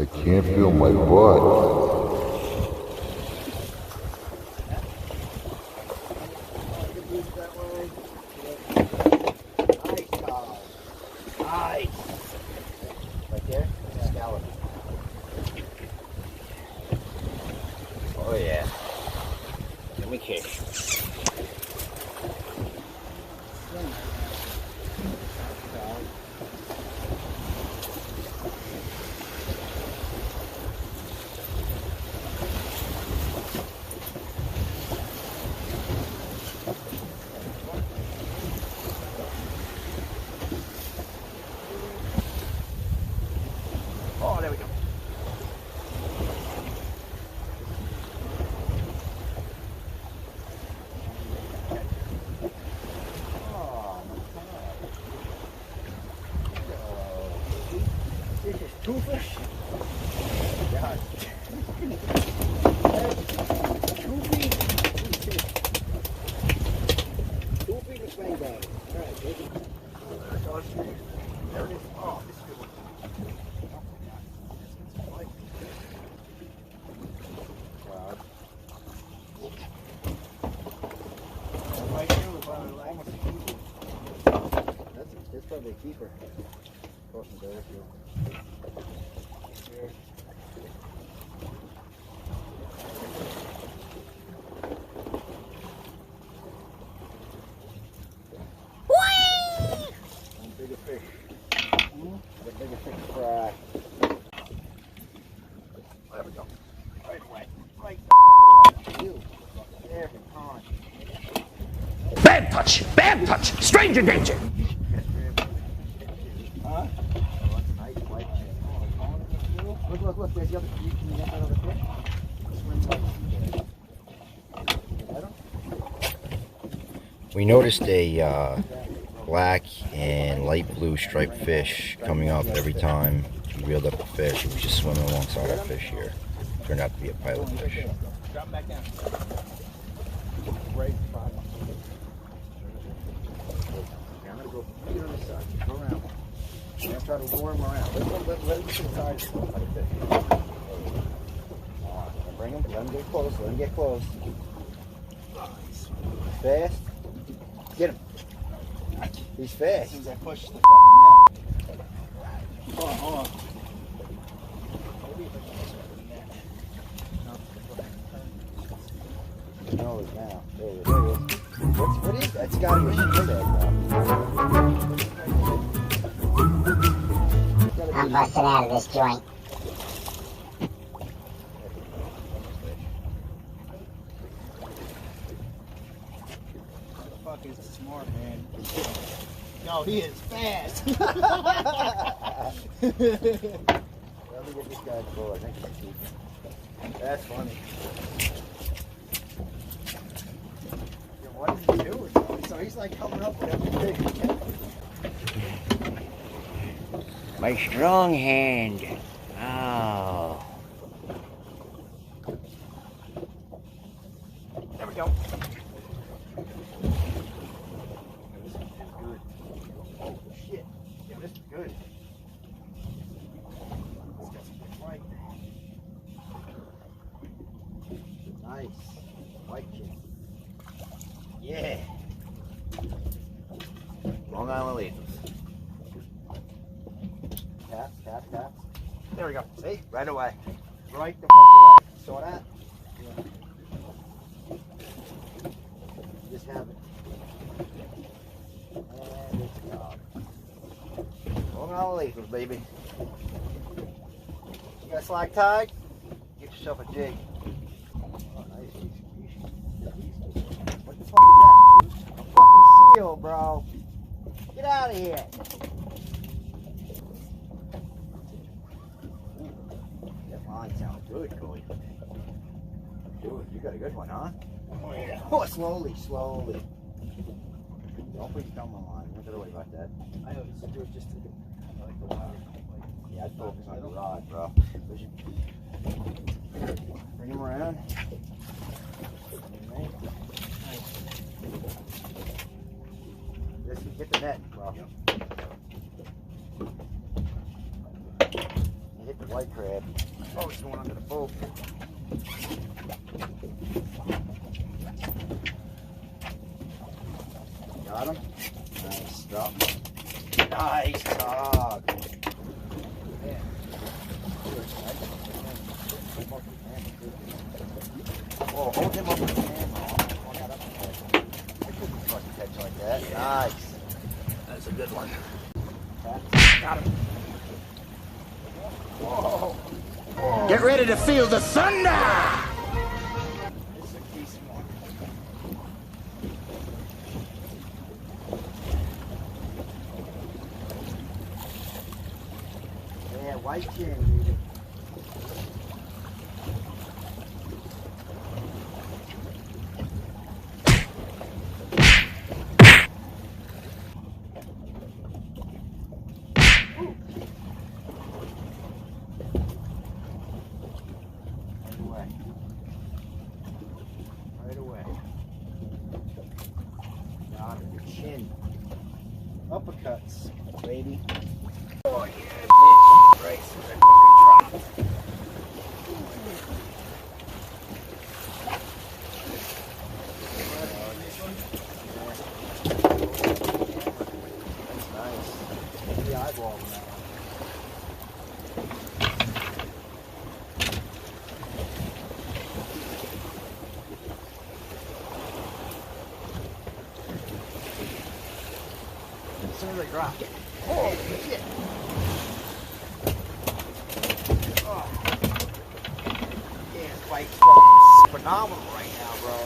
I can't feel my butt. Nice. Right there? Escalating. Oh yeah. Let me kick. Oh, there we go. Oh, this is two fish. God. Two feet of swing bag. All right, take it. There it is. Oh, this is a good one. That's probably a keeper. Crossing there, one bigger fish. The bigger fish fry. There we go. Right away. Right the fuck away. Every time. Bad touch! Bad touch! Stranger danger! Huh? Oh, that's a nice white fish. Look, there's the other fish. Can you get that other fish? We noticed a black and light blue striped fish coming up every time we reeled up a fish. It was just swimming alongside our fish here. Turned out to be a pilot fish. Drop back down. Right bottom. I'm gonna go here on the side. Go around. I'm gonna try to lure him around. Let him get to the side. Bring him. Let him get close. Let him get close. Fast. Get him. He's fast. Seems I pushed the fucking net. Hold on. No, it's now. There he is. What is that? It's got to be a shit egg. I'm busting out of this joint. Fuck is smart, man. No, he is fast. Let me get this guy the ball. I think he's keeping. That's funny. Yeah, what is he doing? So he's like coming up with everything. My strong hand. Oh. There we go. Shit. Yeah, this is good. Let's get some right. Nice. White chin. Yeah. Long Island Lethals. Taps. There we go. See? Right away. Right the fuck away. Saw that? Yeah. Just have it. And it's gone. Long Island Lethals, baby. You got a slack tag? Get yourself a jig. Oh, nice. What the fuck is that, dude? A fucking seal, bro. Get out of here. That line sounds good, Cody. Dude, you got a good one, huh? Oh, yeah. Oh, slowly. Don't put your thumb on line. Don't worry about that. I know, do it just to like the water. Yeah, I'd focus on the rod, bro. Bring him around. Just get the net, bro. hit the white crab. Oh, it's going under the boat. Got him. Nice drop. Nice dog. Man. Whoa, hold him up with the camera. Hold that up. I couldn't fucking catch like that. Nice. That's a good one. Got him. Whoa. Whoa. Get ready to feel the thunder! This is a decent one. Yeah, white chin, dude. Right away. Got it. Chin. Uppercuts, baby. Oh yeah, bitch. Christ, that fucking dropped. That's nice. The eyeball on that one. As soon as I drop it. Oh, shit. Oh. Yeah, fight's fucking phenomenal right now, bro.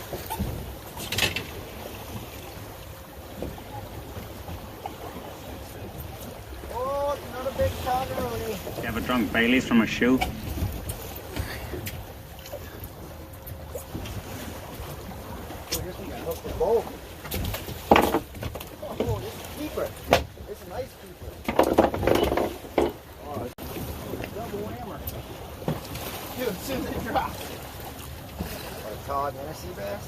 Oh, it's another big tautog. You ever drunk Baileys from a shoe? Oh, here's one that hooked the boat. Oh, this is a keeper. This is a nice keeper. Oh, double hammer. Dude, as soon as it drops. A tautog and a sea bass.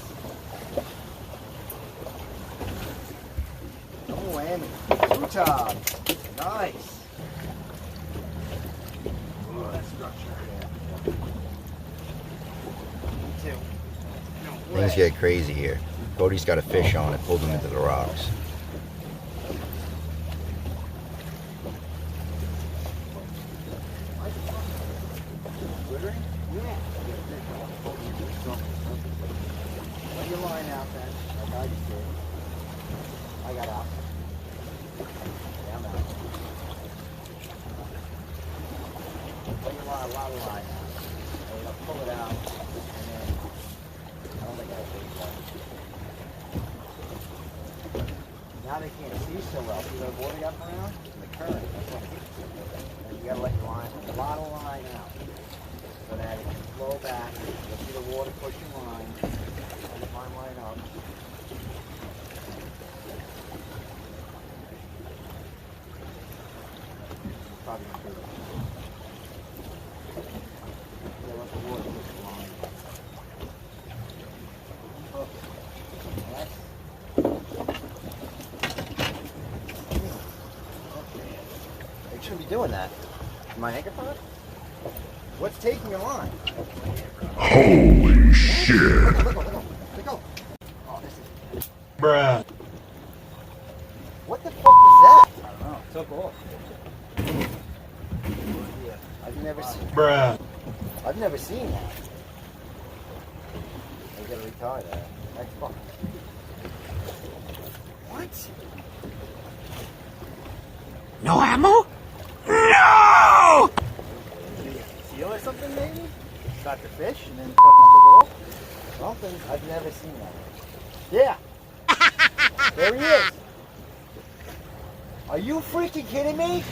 Double whammy. Tautog. Nice. Oh, that structure. Yeah. Me too. No way. Things get crazy here. Cody's got a fish on it, pulled him into the rocks. Glittering? Yeah. Let your line out then, like I just did. I got out. Yeah, I'm out. Let your line, a lot of line out. And you'll pull it out, and then I don't think I have big one. Now they can't see so well. See the water got around? And the current. That's what and you gotta let your line, a lot of line out. So that it can flow back. You'll see the water push your line. And the fine line up. Probably not good. Yeah, let the water push the line. That's they shouldn't be doing that. My anchor pot? What's taking your line? Holy shit! Let go. Oh, this is... Bruh. What the fuck was that? I don't know. Took off. Yeah, I've never seen. Bruh. I've never seen that. I gotta retie that. That's fucking. What? No ammo? No! Seal or something maybe? Got the fish and then fucking took off? Something. I've never seen that. Yeah. There he is. Are you freaking kidding me?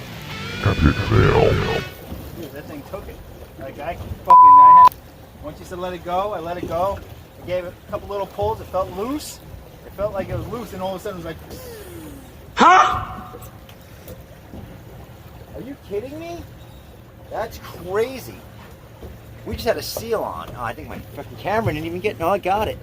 Epic fail. Dude, that thing took it. Like I had, once you said let it go, I let it go. I gave it a couple little pulls. It felt loose. It felt like it was loose, and all of a sudden it was like, Huh? Are you kidding me? That's crazy. We just had a seal on. Oh, I think my fucking camera didn't even get. No, I got it.